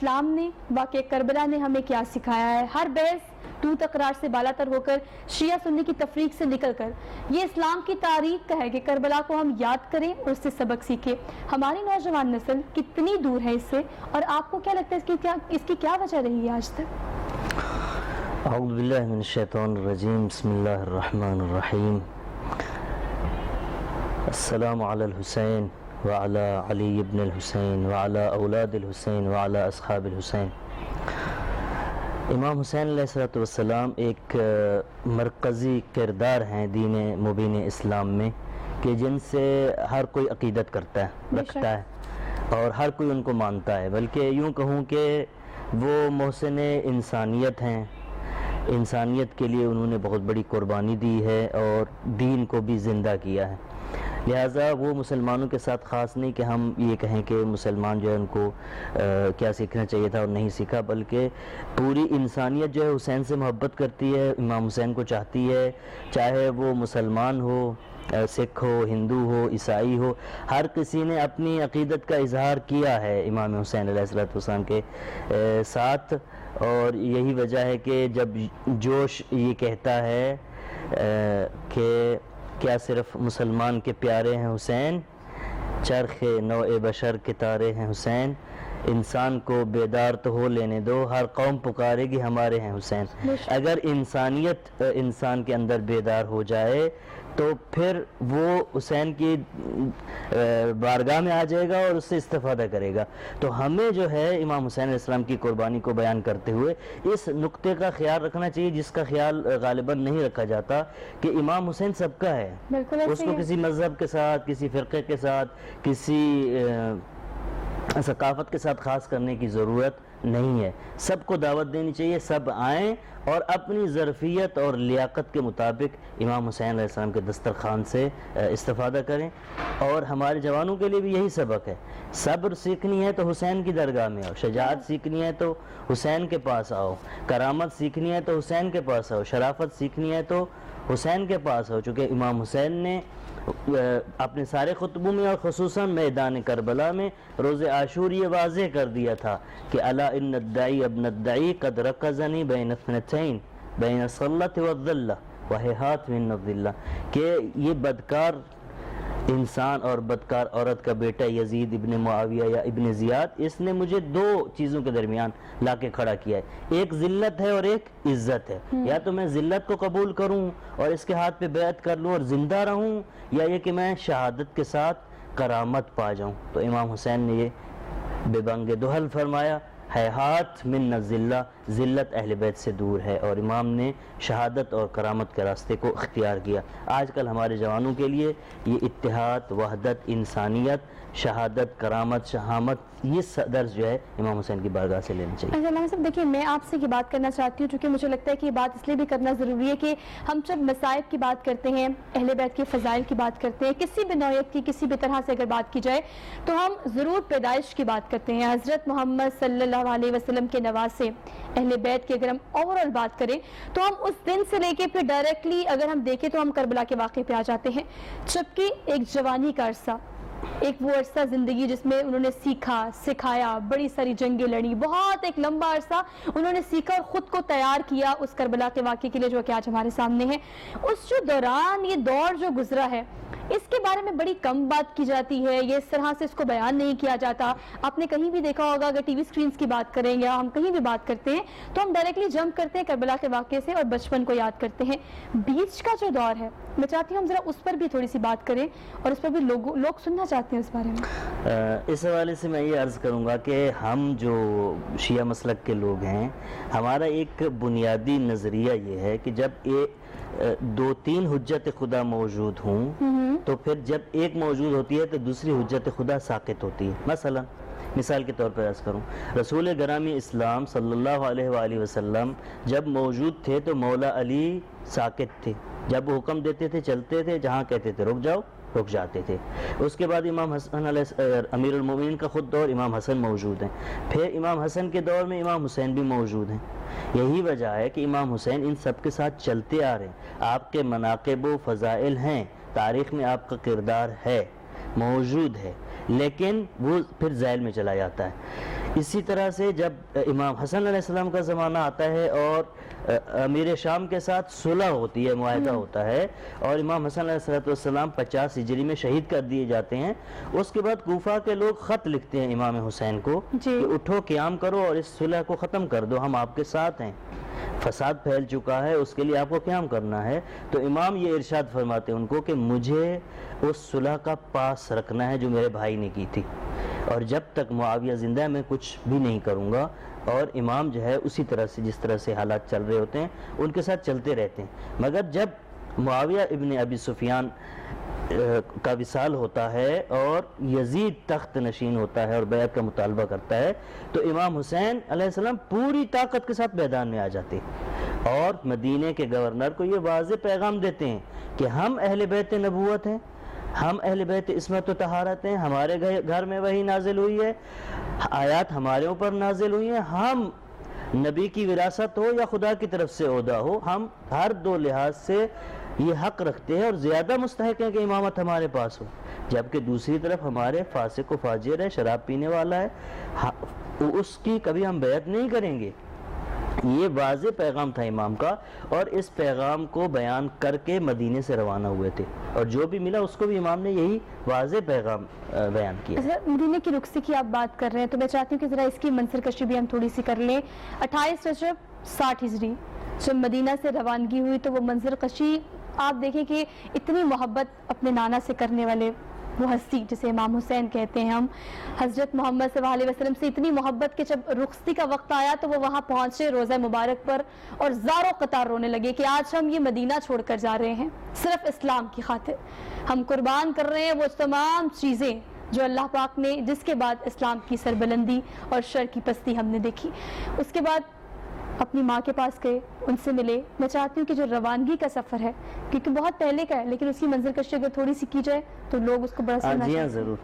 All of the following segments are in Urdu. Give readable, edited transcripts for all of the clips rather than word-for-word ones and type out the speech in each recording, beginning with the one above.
اسلام نے، واقعہ کربلا نے ہمیں کیا سکھایا ہے. ہر بحث تو تکرار سے بالا تر ہو کر، شیعہ سنی کی تفریق سے نکل کر یہ اسلام کی تاریخ کا ہے کہ کربلا کو ہم یاد کریں اور اس سے سبق سیکھیں. ہماری نوجوان نسل کتنی دور ہے اس سے، اور آپ کو کیا لگتا ہے اس کی کیا وجہ رہی ہے آج تک؟ اعوذ باللہ من الشیطان الرجیم، بسم اللہ الرحمن الرحیم. السلام علی الحسین وعلی علی ابن الحسین وعلی اولاد الحسین وعلی اصحاب الحسین. امام حسین علیہ السلام ایک مرکزی کردار ہیں دین مبین اسلام میں، کہ جن سے ہر کوئی عقیدت کرتا ہے، رکھتا ہے، اور ہر کوئی ان کو مانتا ہے. بلکہ یوں کہوں کہ وہ محسن انسانیت ہیں. انسانیت کے لیے انہوں نے بہت بڑی قربانی دی ہے اور دین کو بھی زندہ کیا ہے. لہٰذا وہ مسلمانوں کے ساتھ خاص نہیں کہ ہم یہ کہیں کہ مسلمان جو ہے ان کو کیا سیکھنا چاہیے تھا اور نہیں سیکھا، بلکہ پوری انسانیت جو ہے حسین سے محبت کرتی ہے، امام حسین کو چاہتی ہے. چاہے وہ مسلمان ہو، سکھ ہو، ہندو ہو، عیسائی ہو، ہر کسی نے اپنی عقیدت کا اظہار کیا ہے امام حسین علیہ السلام کے ساتھ. اور یہی وجہ ہے کہ جب جوش یہ کہتا ہے کہ کیا صرف مسلمان کے پیارے ہیں حسین، چرخ نوع بشر کے تارے ہیں حسین، انسان کو بیدار تو ہو لینے دو، ہر قوم پکارے گی ہمارے ہیں حسین. اگر انسانیت انسان کے اندر بیدار ہو جائے تو پھر وہ حسین کی بارگاہ میں آ جائے گا اور اس سے استفادہ کرے گا. تو ہمیں جو ہے امام حسین علیہ السلام کی قربانی کو بیان کرتے ہوئے اس نقطے کا خیال رکھنا چاہیے، جس کا خیال غالباً نہیں رکھا جاتا، کہ امام حسین سب کا ہے. اس کو کسی مذہب کے ساتھ، کسی فرقے کے ساتھ، کسی ثقافت کے ساتھ خاص کرنے کی ضرورت نہیں ہے. سب کو دعوت دینی چاہیے، سب آئیں اور اپنی ظرفیت اور لیاقت کے مطابق امام حسین علیہ السلام کے دسترخوان سے استفادہ کریں. اور ہمارے جوانوں کے لیے بھی یہی سبق ہے. صبر سیکھنی ہے تو حسین کی درگاہ میں آؤ، شجاعت سیکھنی ہے تو حسین کے پاس آؤ، کرامت سیکھنی ہے تو حسین کے پاس آؤ، شرافت سیکھنی ہے تو حسین کے پاس آؤ. چونکہ امام حسین نے اپنے سارے خطبوں میں اور خصوصاً میدان کربلا میں روز عاشور یہ واضح کر دیا تھا کہ الا ان الدعی ابن الدعی قد رکزنی بین اثنتین بین الصلۃ والذلہ وہیہات من الذلہ، کہ یہ بدکار انسان اور بدکار عورت کا بیٹا یزید ابن معاویہ یا ابن زیاد، اس نے مجھے دو چیزوں کے درمیان لا کے کھڑا کیا ہے، ایک ذلت ہے اور ایک عزت ہے. یا تو میں ذلت کو قبول کروں اور اس کے ہاتھ پہ بیعت کر لوں اور زندہ رہوں، یا یہ کہ میں شہادت کے ساتھ کرامت پا جاؤں. تو امام حسین نے یہ بے بنگ دہل فرمایا، ہیہات من الذلہ، ذلت اہل بیت سے دور ہے، اور امام نے شہادت اور کرامت کے راستے کو اختیار کیا. آج کل ہمارے جوانوں کے لیے یہ اتحاد، وحدت، انسانیت، شہادت، کرامت، شہامت، یہ درس جو ہے امام حسین کی بارگاہ سے لینا چاہیے. مولانا صاحب دیکھیے، میں آپ سے یہ بات کرنا چاہتی ہوں کیونکہ مجھے لگتا ہے کہ یہ بات اس لیے بھی کرنا ضروری ہے کہ ہم جب مصائب کی بات کرتے ہیں، اہل بیت کے فضائل کی بات کرتے ہیں، کسی بھی نوعیت کی کسی بھی طرح سے اگر بات کی جائے تو ہم ضرور پیدائش کی بات کرتے ہیں. حضرت محمد صلی اللہ علیہ وسلم کے نواسے اہل بیت کی اگر ہم اوورآل بات کریں تو ہم اس دن سے لے کے پھر ڈائریکٹلی اگر ہم دیکھیں تو ہم کربلا کے واقعے پہ آ جاتے ہیں. جبکہ ایک جوانی کا عرصہ، ایک وہ عرصہ زندگی جس میں انہوں نے سیکھا، سکھایا، بڑی ساری جنگیں لڑی، بہت ایک لمبا عرصہ انہوں نے سیکھا اور خود کو تیار کیا اس کربلا کے واقعے کے لیے جو کہ آج ہمارے سامنے ہے. اس جو دوران یہ دور جو گزرا ہے اس کے بارے میں بڑی کم بات کی جاتی ہے، یہ اس طرح سے اس کو بیان نہیں کیا جاتا. آپ نے کہیں بھی دیکھا ہوگا اگر ٹی وی سکرینز کی بات کریں یا ہم کہیں بھی بات کرتے ہیں تو ہم ڈائریکٹلی جمپ کرتے ہیں کربلا کے واقعے سے اور بچپن کو یاد کرتے ہیں. بیچ کا جو دور ہے میں چاہتی ہوں ہم ذرا اس پر بھی تھوڑی سی بات کریں اور اس پر بھی لوگ سننا چاہتے ہیں اس بارے میں. اس حوالے سے میں یہ عرض کروں گا کہ ہم جو شیعہ مسلک کے لوگ ہیں، ہمارا ایک بنیادی نظریہ یہ ہے کہ جب دو تین حجت خدا موجود ہوں تو پھر جب ایک موجود ہوتی ہے تو دوسری حجت خدا ساقط ہوتی ہے. مثال کے طور پر عرض کروں، رسول گرامی اسلام صلی اللہ علیہ وآلہ وسلم جب موجود تھے تو مولا علی ساقط تھے، جب وہ حکم دیتے تھے چلتے تھے، جہاں کہتے تھے رک جاؤ رک جاتے تھے. اس کے بعد امام حسن امیر المومنین کا خود دور امام حسن موجود ہیں، پھر امام حسن کے دور میں امام حسین بھی موجود ہیں. یہی وجہ ہے کہ امام حسین ان سب کے ساتھ چلتے آ رہے ہیں. آپ کے مناقب و فضائل ہیں، تاریخ میں آپ کا کردار ہے، موجود ہے، لیکن وہ پھر ذیل میں چلا جاتا ہے. اسی طرح سے جب امام حسن علیہ السلام کا زمانہ آتا ہے اور امیر شام کے ساتھ صلح ہوتی ہے، معاہدہ ہوتا ہے، اور امام حسن علیہ السلام 50 ہجری میں شہید کر دیے جاتے ہیں، اس کے بعد کوفہ کے لوگ خط لکھتے ہیں امام حسین کو کہ اٹھو قیام کرو اور اس صلح کو ختم کر دو، ہم آپ کے ساتھ ہیں، فساد پھیل چکا ہے، اس کے لیے آپ کو قیام کرنا ہے۔ تو امام یہ ارشاد فرماتے ہیں ان کو کہ مجھے اس صلح کا پاس رکھنا ہے جو میرے بھائی نے کی تھی، اور جب تک معاویہ زندہ ہے میں کچھ بھی نہیں کروں گا۔ اور امام جو ہے اسی طرح سے جس طرح سے حالات چل رہے ہوتے ہیں ان کے ساتھ چلتے رہتے ہیں۔ مگر جب معاویہ ابن ابی سفیان کا وصال ہوتا ہے اور یزید تخت نشین ہوتا ہے اور بیعت کا مطالبہ کرتا ہے، تو امام حسین علیہ السلام پوری طاقت کے ساتھ میدان میں آ جاتے ہیں اور مدینے کے گورنر کو یہ واضح پیغام دیتے ہیں کہ ہم اہل بیت نبوت ہیں، ہم اہل بیت عصمت و طہارت ہیں، ہمارے گھر میں وحی نازل ہوئی ہے، آیات ہمارے اوپر نازل ہوئی ہیں، ہم نبی کی وراثت ہو یا خدا کی طرف سے عہدہ ہو، ہم ہر دو لحاظ سے یہ حق رکھتے ہیں اور زیادہ مستحق ہیں کہ امامت ہمارے پاس ہو، جبکہ دوسری طرف ہمارے فاسق و فاجر ہے، شراب پینے والا ہے، اس کی کبھی ہم بیعت نہیں کریں گے۔ یہ واضح پیغام تھا امام کا، اور اس پیغام کو بیان کر کے مدینے سے روانہ ہوئے تھے، اور جو بھی ملا اس کو بھی امام نے یہی واضح پیغام بیان کیا۔ مدینے کی رخصتی کی آپ بات کر رہے ہیں تو میں چاہتی ہوں کہ ذرا اس کی منظر کشی بھی ہم تھوڑی سی کر لیں۔ 28 رجب 60 ہجری جب مدینہ سے روانگی ہوئی تو وہ منظر کشی آپ دیکھیں کہ اتنی محبت اپنے نانا سے کرنے والے وہ ہستی جسے امام حسین کہتے ہیں ہم، حضرت محمد صلی اللہ علیہ وسلم سے اتنی محبت کہ جب رخصتی کا وقت آیا تو وہ وہاں پہنچے روضہ مبارک پر اور زاروں قطار رونے لگے کہ آج ہم یہ مدینہ چھوڑ کر جا رہے ہیں صرف اسلام کی خاطر، ہم قربان کر رہے ہیں وہ تمام چیزیں جو اللہ پاک نے، جس کے بعد اسلام کی سربلندی اور شر کی پستی ہم نے دیکھی۔ اس کے بعد اپنی ماں کے پاس گئے، ان سے ملے۔ میں چاہتی ہوں کہ جو روانگی کا سفر ہے کیونکہ بہت پہلے کا ہے لیکن اس کی منظر کشی اگر تھوڑی سی کی جائے تو لوگ اس کو بڑا سننا جی ہاں ضرور۔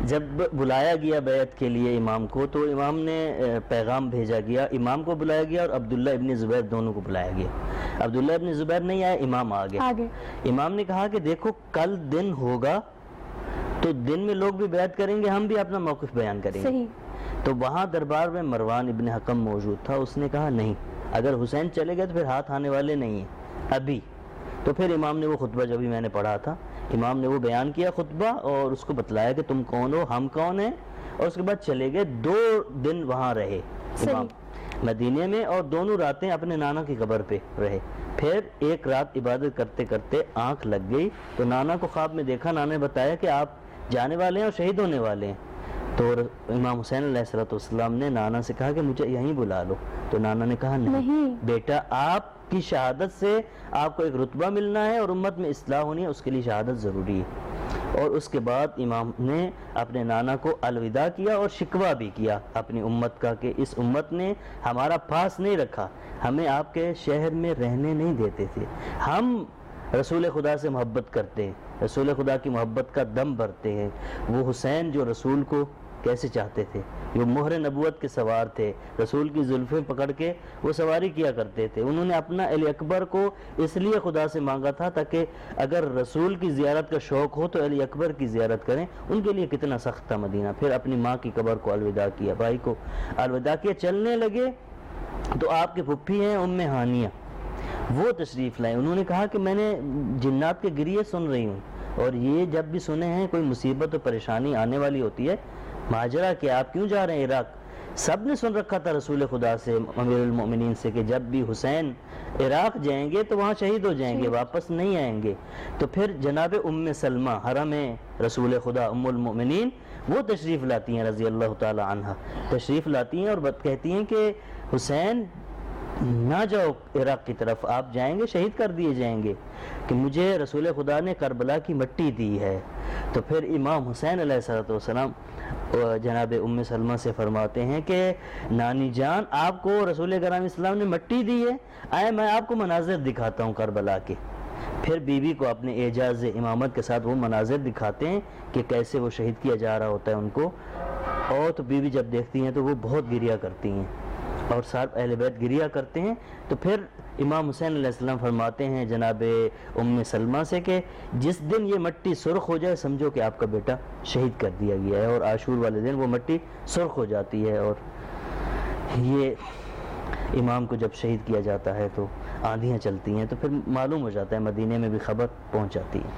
جب بلایا گیا بیعت کے لیے امام کو تو امام نے پیغام بھیجا گیا، امام کو بلایا گیا اور عبداللہ ابن زبیر دونوں کو بلایا گیا۔ عبداللہ ابن زبیر نہیں آئے، امام آ گئے۔ امام نے کہا کہ دیکھو کل دن ہوگا تو دن میں لوگ بھی بیعت کریں گے، ہم بھی اپنا موقف بیان کریں گے۔ صحیح۔ تو وہاں دربار میں مروان ابن حکم موجود تھا، اس نے کہا نہیں، اگر حسین چلے گئے تو پھر ہاتھ آنے والے نہیں ہیں ابھی۔ تو پھر امام نے وہ خطبہ جو بھی میں نے پڑھا تھا، امام نے وہ بیان کیا خطبہ اور اس کو بتلایا کہ تم کون ہو، ہم کون ہیں، اور اس کے بعد چلے گئے۔ 2 دن وہاں رہے امام مدینے میں اور دونوں راتیں اپنے نانا کی قبر پہ رہے۔ پھر ایک رات عبادت کرتے کرتے آنکھ لگ گئی تو نانا کو خواب میں دیکھا، نانا نے بتایا کہ آپ جانے والے ہیں اور شہید ہونے والے ہیں۔ تو امام حسین علیہ السلام نے نانا سے کہا کہ مجھے یہیں بلا لو، تو نانا نے کہا نہیں بیٹا، آپ کی شہادت سے آپ کو ایک رتبہ ملنا ہے اور امت میں اصلاح ہونی ہے، اس کے لیے شہادت ضروری ہے۔ اور اس کے بعد امام نے اپنے نانا کو الوداع کیا اور شکوہ بھی کیا اپنی امت کا کہ اس امت نے ہمارا پاس نہیں رکھا، ہمیں آپ کے شہر میں رہنے نہیں دیتے تھے، ہم رسول خدا سے محبت کرتے ہیں، رسول خدا کی محبت کا دم بھرتے ہیں۔ وہ حسین جو رسول کو کیسے چاہتے تھے، جو مہر نبوت کے سوار تھے، رسول کی زلفیں پکڑ کے وہ سواری کیا کرتے تھے، انہوں نے اپنا علی اکبر کو اس لیے خدا سے مانگا تھا تاکہ اگر رسول کی زیارت کا شوق ہو تو علی اکبر کی زیارت کریں۔ ان کے لیے کتنا سخت تھا مدینہ۔ پھر اپنی ماں کی قبر کو الوداع کیا، بھائی کو الوداع کیا، چلنے لگے تو آپ کے پھپھی ہیں ام ہانیہ، وہ تشریف لائیں۔ انہوں نے کہا کہ میں نے جنات کے گریے سن رہی ہوں، اور یہ جب بھی سنے ہیں کوئی مصیبت و پریشانی آنے والی ہوتی ہے، مہاجرہ کہ آپ کیوں جا رہے ہیں عراق؟ سب نے سن رکھا تھا رسول خدا سے، امیر المؤمنین سے، کہ جب بھی حسین عراق جائیں گے تو وہاں شہید ہو جائیں گے، واپس نہیں آئیں گے۔ تو پھر جناب ام سلمہ حرم رسول خدا ام المؤمنین وہ تشریف لاتی ہیں رضی اللہ تعالی عنہ، تشریف لاتی ہیں اور کہتی ہیں کہ حسین نہ جاؤ عراق کی طرف، آپ جائیں گے شہید کر دیے جائیں گے، کہ مجھے رسول خدا نے کربلا کی مٹی دی ہے۔ تو پھر امام حسین علیہ السلام جناب ام سلمہ سے فرماتے ہیں کہ نانی جان، آپ کو رسول کرام اسلام نے مٹی دی ہے، آئے میں آپ کو مناظر دکھاتا ہوں کربلا کے۔ پھر بیوی کو اپنے اعجاز امامت کے ساتھ وہ مناظر دکھاتے ہیں کہ کیسے وہ شہید کیا جا رہا ہوتا ہے ان کو، اور تو بیوی جب دیکھتی ہیں تو وہ بہت گریہ کرتی ہیں اور صاحب اہل بیت گریہ کرتے ہیں، تو پھر امام حسین علیہ السلام فرماتے ہیں جناب ام سلمہ سے کہ جس دن یہ مٹی سرخ ہو جائے سمجھو کہ آپ کا بیٹا شہید کر دیا گیا ہے، اور عاشور والے دن وہ مٹی سرخ ہو جاتی ہے، اور یہ امام کو جب شہید کیا جاتا ہے تو آندھیاں چلتی ہیں، تو پھر معلوم ہو جاتا ہے، مدینے میں بھی خبر پہنچ جاتی ہے۔